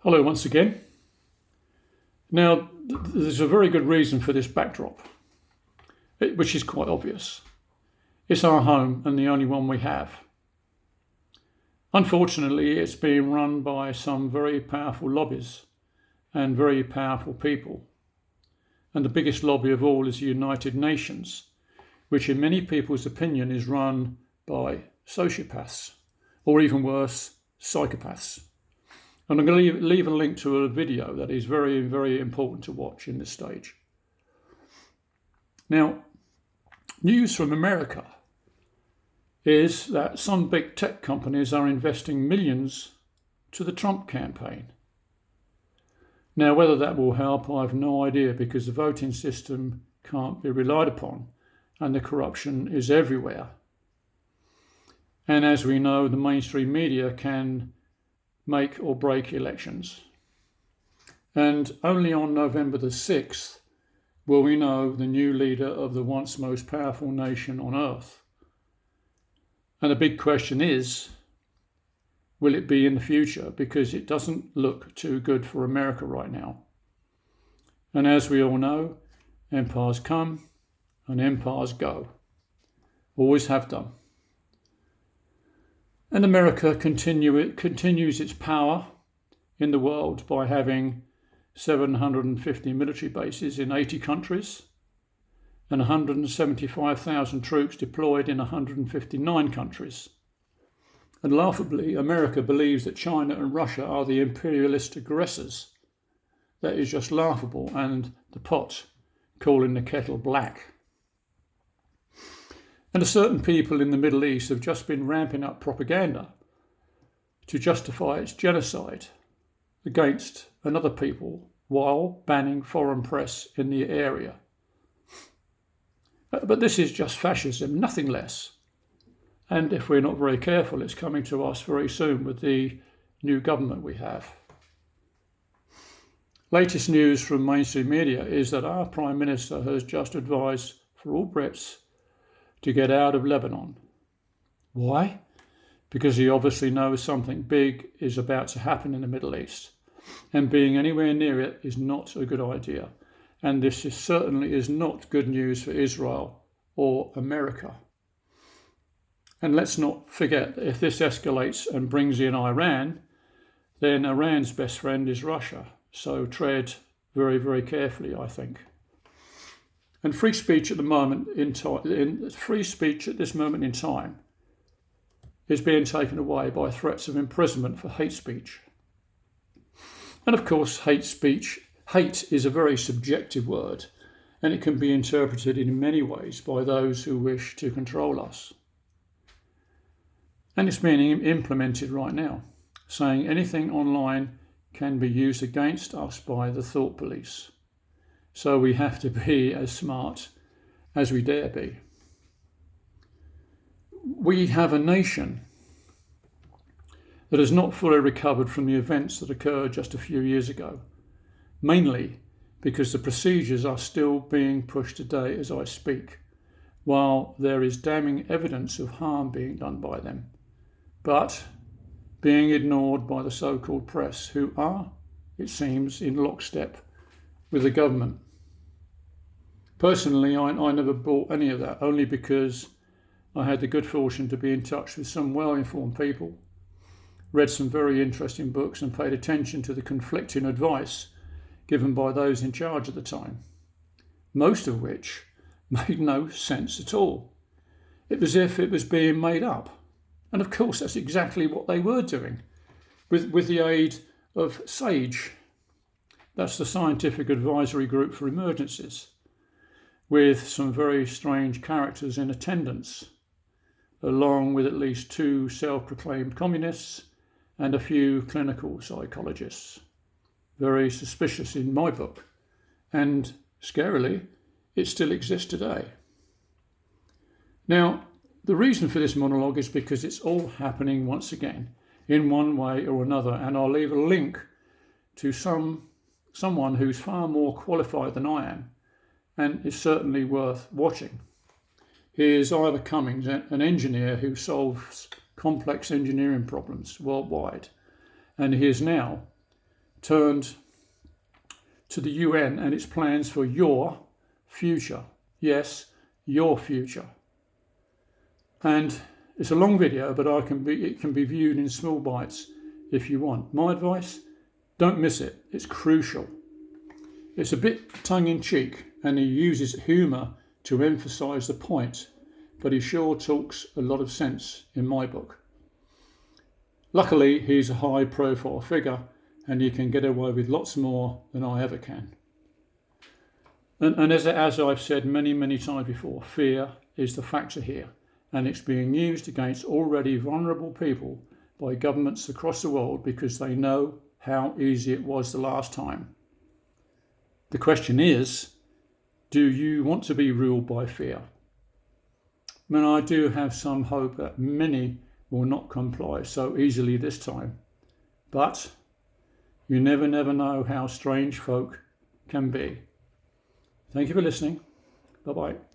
Hello once again. Now, there's a very good reason for this backdrop, which is quite obvious. It's our home and the only one we have. Unfortunately, it's being run by some very powerful lobbies and very powerful people. And the biggest lobby of all is the United Nations, which in many people's opinion is run by sociopaths, or even worse, psychopaths. And I'm going to leave a link to a video that is very, very important to watch in this stage. Now, news from America is that some big tech companies are investing millions to the Trump campaign. Now, whether that will help, I have no idea, because the voting system can't be relied upon and the corruption is everywhere. And as we know, the mainstream media can make or break elections. And only on November the 6th will we know the new leader of the once most powerful nation on earth. And the big question is, will it be in the future? Because it doesn't look too good for America right now. And as we all know, empires come and empires go. Always have done. And America continues its power in the world by having 750 military bases in 80 countries and 175,000 troops deployed in 159 countries. And laughably, America believes that China and Russia are the imperialist aggressors. That is just laughable, and the pot calling the kettle black. And certain people in the Middle East have just been ramping up propaganda to justify its genocide against another people while banning foreign press in the area. But this is just fascism, nothing less. And if we're not very careful, it's coming to us very soon with the new government we have. Latest news from mainstream media is that our Prime Minister has just advised for all Brits to get out of Lebanon. Why? Because he obviously knows something big is about to happen in the Middle East, and being anywhere near it is not a good idea. And this certainly is not good news for Israel or America. And let's not forget that if this escalates and brings in Iran, then Iran's best friend is Russia. So tread very, very carefully, I think. And free speech at this moment in time is being taken away by threats of imprisonment for hate speech. And of course, hate is a very subjective word, and it can be interpreted in many ways by those who wish to control us. And it's being implemented right now, saying anything online can be used against us by the thought police. So we have to be as smart as we dare be. We have a nation that has not fully recovered from the events that occurred just a few years ago, mainly because the procedures are still being pushed today as I speak, while there is damning evidence of harm being done by them, but being ignored by the so-called press, who are, it seems, in lockstep with the government. Personally, I never bought any of that, only because I had the good fortune to be in touch with some well-informed people, read some very interesting books and paid attention to the conflicting advice given by those in charge at the time, most of which made no sense at all. It was as if it was being made up. And of course, that's exactly what they were doing, with the aid of SAGE. That's the Scientific Advisory Group for Emergencies, with some very strange characters in attendance, along with at least 2 self-proclaimed communists and a few clinical psychologists. Very suspicious in my book, and scarily, it still exists today. Now, the reason for this monologue is because it's all happening once again, in one way or another, and I'll leave a link to someone who's far more qualified than I am, and is certainly worth watching. He is Ivor Cummings, an engineer who solves complex engineering problems worldwide, and he is now turned to the UN and its plans for your future. Yes, your future. And it's a long video, but it can be viewed in small bites if you want. My advice, don't miss it. It's crucial. It's a bit tongue-in-cheek, and he uses humour to emphasise the point, but he sure talks a lot of sense in my book. Luckily, he's a high-profile figure, and he can get away with lots more than I ever can. And as I've said many times before, fear is the factor here, and it's being used against already vulnerable people by governments across the world because they know how easy it was the last time. The question is, do you want to be ruled by fear? And I do have some hope that many will not comply so easily this time. But you never know how strange folk can be. Thank you for listening. Bye-bye.